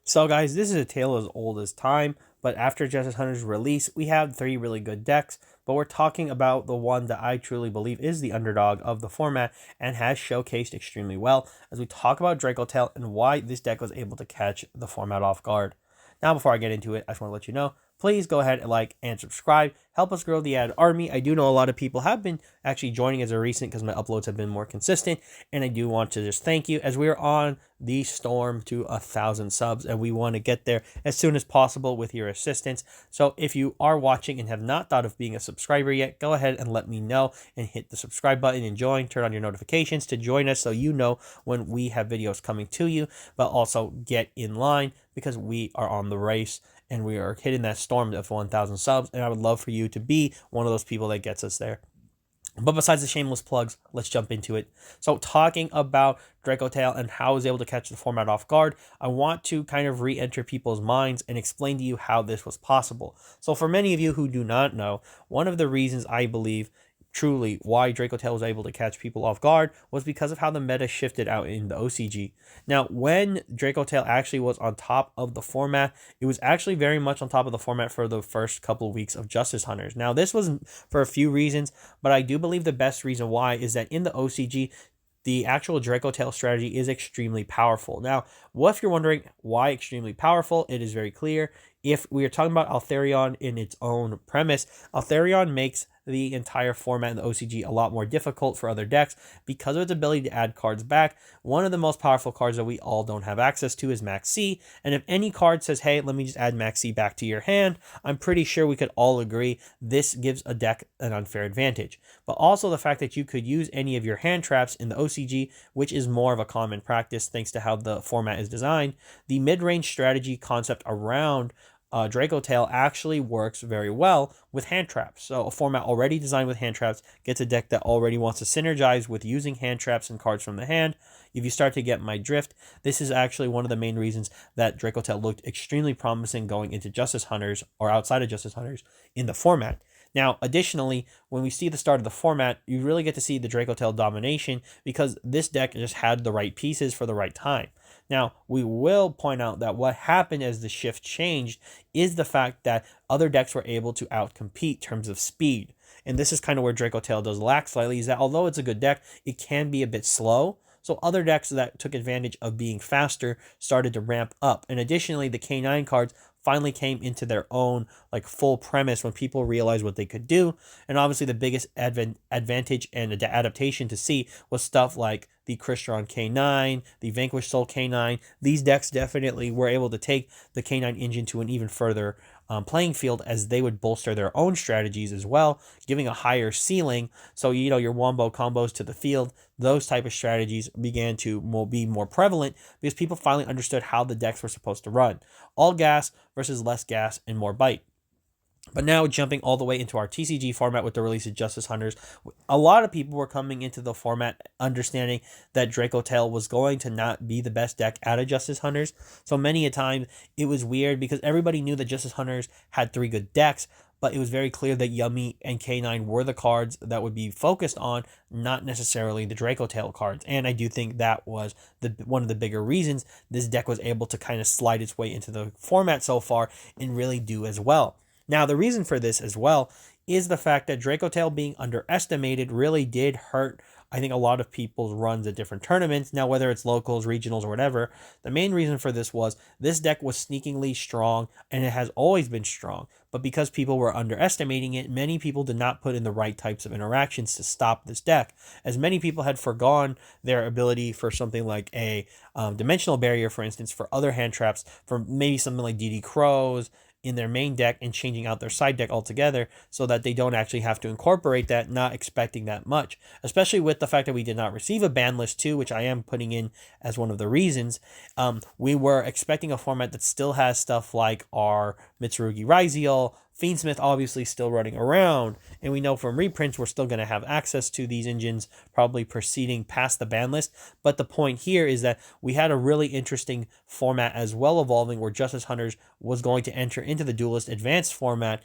So guys, this is a tale as old as time, but after Justice Hunter's release, we have three really good decks, but we're talking about the one that I truly believe is the underdog of the format and has showcased extremely well as we talk about Dracotail and why this deck was able to catch the format off guard. Now, before I get into it, I just want to let you know, please go ahead and like and subscribe. Help us grow the ad army. I do know a lot of people have been actually joining as a recent because my uploads have been more consistent. And I do want to just thank you as we are on the storm to 1,000 subs. And we want to get there as soon as possible with your assistance. So if you are watching and have not thought of being a subscriber yet, go ahead and let me know and hit the subscribe button and join. Turn on your notifications to join us so you know when we have videos coming to you. But also get in line because we are on the race and we are hitting that storm of 1,000 subs, and I would love for you to be one of those people that gets us there. But besides the shameless plugs, let's jump into it. So talking about Dracotail and how I was able to catch the format off guard, I want to kind of re-enter people's minds and explain to you how this was possible. So for many of you who do not know, one of the reasons I believe truly why Dracotail was able to catch people off guard was because of how the meta shifted out in the OCG. Now, when Dracotail actually was on top of the format, it was actually very much on top of the format for the first couple of weeks of Justice Hunters. Now, this was for a few reasons, but I do believe the best reason why is that in the OCG, the actual Dracotail strategy is extremely powerful. Now, what if you're wondering why extremely powerful? It is very clear. If we are talking about Altharion in its own premise, Altharion makes the entire format in the OCG a lot more difficult for other decks because of its ability to add cards back. One of the most powerful cards that we all don't have access to is Max C, and if any card says, hey, let me just add Max C back to your hand, I'm pretty sure we could all agree this gives a deck an unfair advantage. But also the fact that you could use any of your hand traps in the OCG, which is more of a common practice thanks to how the format is designed. The mid-range strategy concept around Dracotail actually works very well with hand traps. So a format already designed with hand traps gets a deck that already wants to synergize with using hand traps and cards from the hand. If you start to get my drift, this is actually one of the main reasons that Dracotail looked extremely promising going into Justice Hunters or outside of Justice Hunters in the format. Now, additionally, when we see the start of the format, you really get to see the Dracotail domination because this deck just had the right pieces for the right time. Now, we will point out that what happened as the shift changed is the fact that other decks were able to outcompete in terms of speed. And this is kind of where Dracotail does lack slightly, is that although it's a good deck, it can be a bit slow. So other decks that took advantage of being faster started to ramp up. And additionally, the K9 cards finally came into their own like full premise when people realized what they could do. And obviously the biggest advantage and adaptation to see was stuff like the Crystron K9, the Vanquished Soul K9. These decks definitely were able to take the K9 engine to an even further playing field as they would bolster their own strategies as well, giving a higher ceiling. So, you know, your wombo combos to the field, those type of strategies began to be more prevalent because people finally understood how the decks were supposed to run. All gas versus less gas and more bite. But now jumping all the way into our TCG format with the release of Justice Hunters, a lot of people were coming into the format understanding that Dracotail was going to not be the best deck out of Justice Hunters. So many a time it was weird because everybody knew that Justice Hunters had three good decks, but it was very clear that Yummy and K9 were the cards that would be focused on, not necessarily the Dracotail cards. And I do think that was one of the bigger reasons this deck was able to kind of slide its way into the format so far and really do as well. Now, the reason for this as well is the fact that Dracotail being underestimated really did hurt, I think, a lot of people's runs at different tournaments. Now, whether it's locals, regionals, or whatever, the main reason for this was this deck was sneakingly strong, and it has always been strong. But because people were underestimating it, many people did not put in the right types of interactions to stop this deck, as many people had forgone their ability for something like a dimensional barrier, for instance, for other hand traps, for maybe something like DD Crows, in their main deck and changing out their side deck altogether so that they don't actually have to incorporate that, not expecting that much, especially with the fact that we did not receive a ban list too, which I am putting in as one of the reasons. We were expecting a format that still has stuff like our Mitsurugi Raiziel, Fiendsmith obviously still running around, and we know from reprints we're still going to have access to these engines probably proceeding past the ban list. But the point here is that we had a really interesting format as well evolving where Justice Hunters was going to enter into the Duelist Advanced format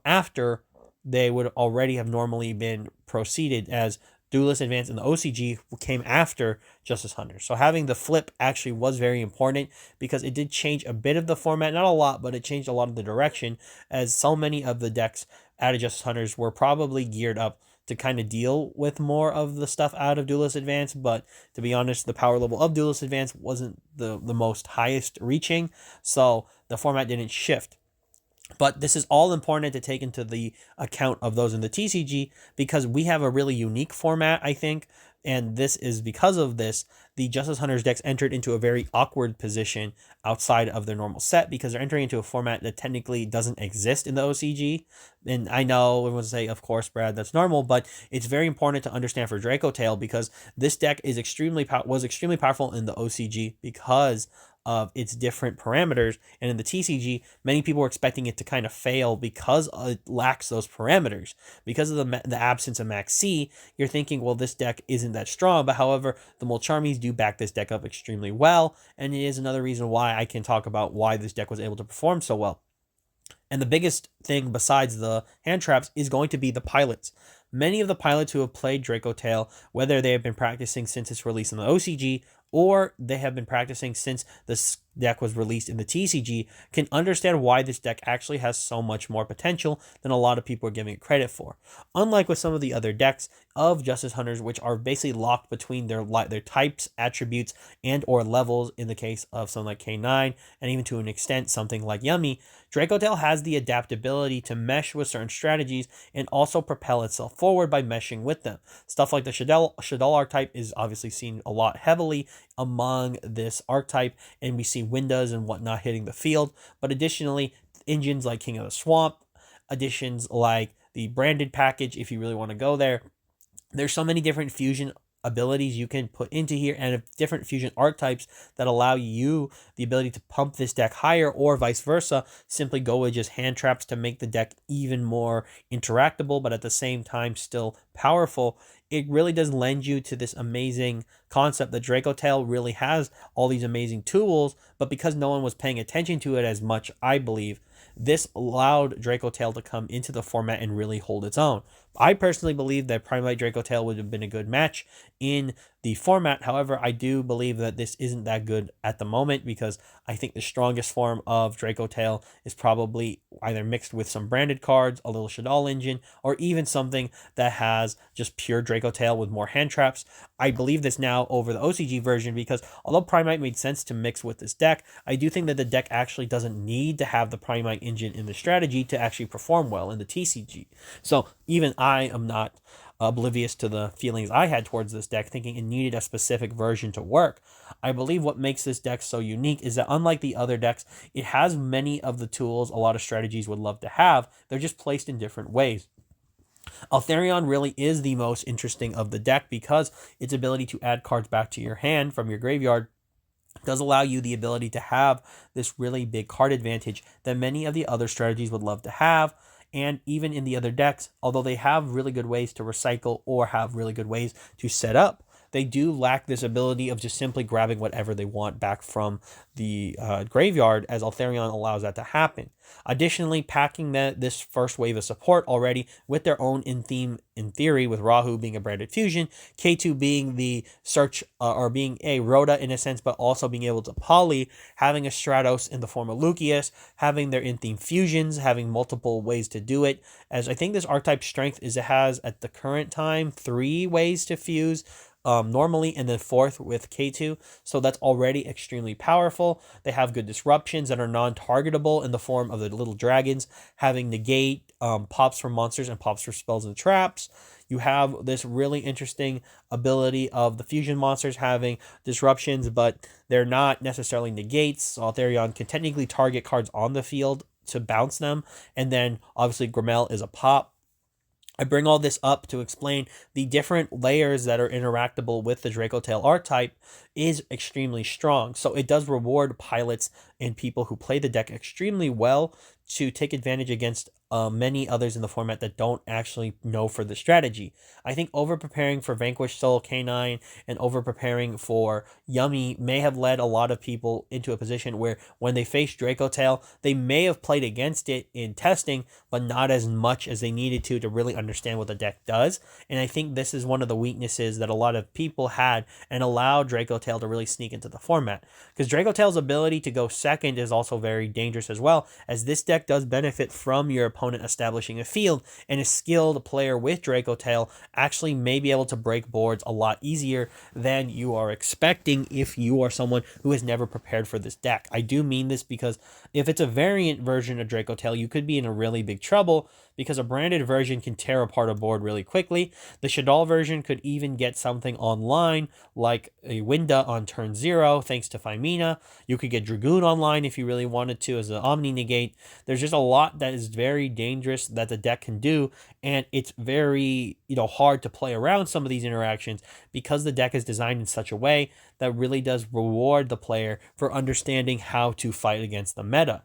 after they would already have normally been proceeded, as Duelist Advance in the OCG came after Justice Hunters. So having the flip actually was very important because it did change a bit of the format, not a lot, but it changed a lot of the direction, as so many of the decks out of Justice Hunters were probably geared up to kind of deal with more of the stuff out of Duelist Advance. But to be honest, the power level of Duelist Advance wasn't the most highest reaching, so the format didn't shift. But this is all important to take into the account of those in the TCG because we have a really unique format, I think. And this is because of this, the Justice Hunters decks entered into a very awkward position outside of their normal set because they're entering into a format that technically doesn't exist in the OCG. And I know everyone will say, of course, Brad, that's normal, but it's very important to understand for Dracotail because this deck is was extremely powerful in the OCG because of its different parameters, and in the TCG many people were expecting it to kind of fail because it lacks those parameters. Because of the absence of Max C, you're thinking, well, this deck isn't that strong, but however, the Molcharmies do back this deck up extremely well, and it is another reason why I can talk about why this deck was able to perform so well. And the biggest thing besides the hand traps is going to be the pilots. Many of the pilots who have played Dracotail, whether they have been practicing since its release in the OCG or they have been practicing since this deck was released in the TCG, can understand why this deck actually has so much more potential than a lot of people are giving it credit for. Unlike with some of the other decks of Justice Hunters, which are basically locked between their types, attributes, and or levels in the case of something like K9, and even to an extent something like Yummy, Dracotail has the adaptability to mesh with certain strategies and also propel itself forward by meshing with them. Stuff like the Shaddoll archetype is obviously seen a lot heavily among this archetype, and we see windows and whatnot hitting the field. But additionally, engines like King of the Swamp, additions like the branded package, if you really want to go there. There's so many different fusion abilities you can put into here and different fusion archetypes that allow you the ability to pump this deck higher, or vice versa, simply go with just hand traps to make the deck even more interactable but at the same time still powerful. It really does lend you to this amazing concept that Dracotail really has all these amazing tools, but because no one was paying attention to it as much, I believe, this allowed Dracotail to come into the format and really hold its own. I personally believe that Primate Dracotail would have been a good match in the format. However, I do believe that this isn't that good at the moment because I think the strongest form of Dracotail is probably either mixed with some branded cards, a little Shaddoll engine, or even something that has just pure Dracotail with more hand traps. I believe this now over the OCG version because although Primate made sense to mix with this deck, I do think that the deck actually doesn't need to have the Primate engine in the strategy to actually perform well in the TCG. So even I am not oblivious to the feelings I had towards this deck, thinking it needed a specific version to work. I believe what makes this deck so unique is that unlike the other decks, it has many of the tools a lot of strategies would love to have. They're just placed in different ways. Altharion really is the most interesting of the deck because its ability to add cards back to your hand from your graveyard does allow you the ability to have this really big card advantage that many of the other strategies would love to have. And even in the other decks, although they have really good ways to recycle or have really good ways to set up, they do lack this ability of just simply grabbing whatever they want back from the graveyard, as Altharion allows that to happen. Additionally, packing this first wave of support already with their own in-theme, in theory, with Rahu being a branded fusion, K2 being the search, or being a Rhoda in a sense, but also being able to poly, having a Stratos in the form of Lucius, having their in-theme fusions, having multiple ways to do it, as I think this archetype strength is it has, at the current time, 3 ways to fuse, normally, and then 4th with K2, so that's already extremely powerful. They have good disruptions that are non-targetable in the form of the little dragons, having negate, pops for monsters and pops for spells and traps. You have this really interesting ability of the fusion monsters having disruptions, but they're not necessarily negates, so Altharion can technically target cards on the field to bounce them, and then obviously Grimmel is a pop. I bring all this up to explain the different layers that are interactable with the Dracotail archetype is extremely strong. So it does reward pilots and people who play the deck extremely well to take advantage against many others in the format that don't actually know for the strategy. I think over preparing for Vanquish Soul K9 and over preparing for Yummy may have led a lot of people into a position where when they face Dracotail, they may have played against it in testing, but not as much as they needed to really understand what the deck does. And I think this is one of the weaknesses that a lot of people had and allowed Dracotail to really sneak into the format. Because Dracotail's ability to go second is also very dangerous as well, as this deck does benefit from your opponent establishing a field, and a skilled player with Dracotail actually may be able to break boards a lot easier than you are expecting if you are someone who has never prepared for this deck. I do mean this because if it's a variant version of Dracotail, you could be in a really big trouble because a branded version can tear apart a board really quickly. The Shaddoll version could even get something online like a Winda on turn 0 thanks to Femina. You could get Dragoon online if you really wanted to as an Omni Negate. There's just a lot that is very dangerous that the deck can do, and it's very hard to play around some of these interactions because the deck is designed in such a way that really does reward the player for understanding how to fight against the meta.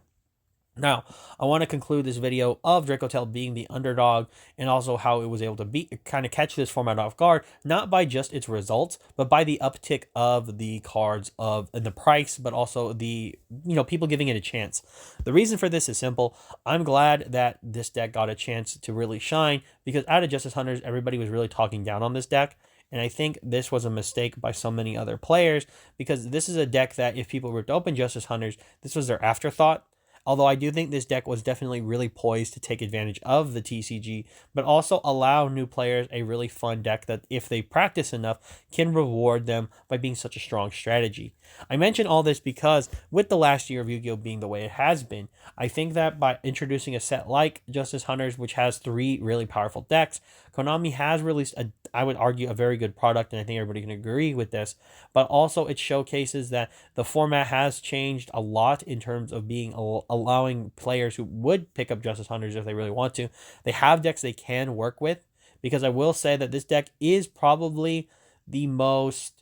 Now, I want to conclude this video of Dracotail being the underdog and also how it was able to kind of catch this format off guard, not by just its results, but by the uptick of the cards and the price, but also the, people giving it a chance. The reason for this is simple. I'm glad that this deck got a chance to really shine because out of Justice Hunters, everybody was really talking down on this deck. And I think this was a mistake by so many other players because this is a deck that if people were to open Justice Hunters, this was their afterthought. Although I do think this deck was definitely really poised to take advantage of the TCG, but also allow new players a really fun deck that, if they practice enough, can reward them by being such a strong strategy. I mention all this because with the last year of Yu-Gi-Oh! Being the way it has been, I think that by introducing a set like Justice Hunters, which has 3 really powerful decks, Konami has released, I would argue, a very good product, and I think everybody can agree with this, but also it showcases that the format has changed a lot in terms of being allowing players who would pick up Justice Hunters if they really want to. They have decks they can work with, because I will say that this deck is probably the most,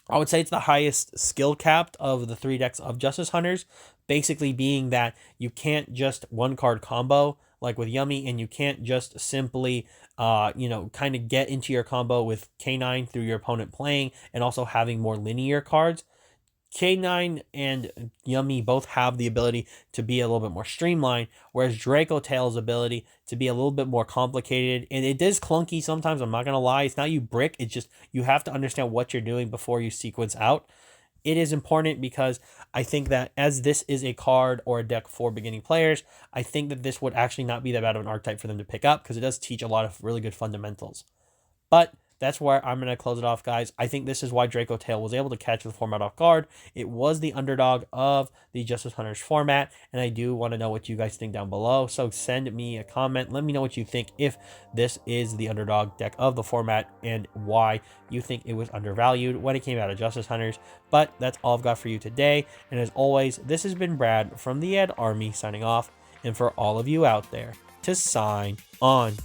I would say it's the highest skill capped of the 3 decks of Justice Hunters, basically being that you can't just one card combo like with Yummy, and you can't just simply kind of get into your combo with K9 through your opponent playing and also having more linear cards. K9 and Yummy both have the ability to be a little bit more streamlined, whereas Dracotail's ability to be a little bit more complicated, and it is clunky sometimes, I'm not going to lie. It's not you brick, it's just you have to understand what you're doing before you sequence out. It is important because I think that as this is a card or a deck for beginning players, I think that this would actually not be that bad of an archetype for them to pick up because it does teach a lot of really good fundamentals. But that's where I'm going to close it off, guys. I think this is why Dracotail was able to catch the format off guard. It was the underdog of the Justice Hunters format, and I do want to know what you guys think down below. So send me a comment. Let me know what you think if this is the underdog deck of the format and why you think it was undervalued when it came out of Justice Hunters. But that's all I've got for you today. And as always, this has been Brad from the Ed Army signing off. And for all of you out there, to sign on.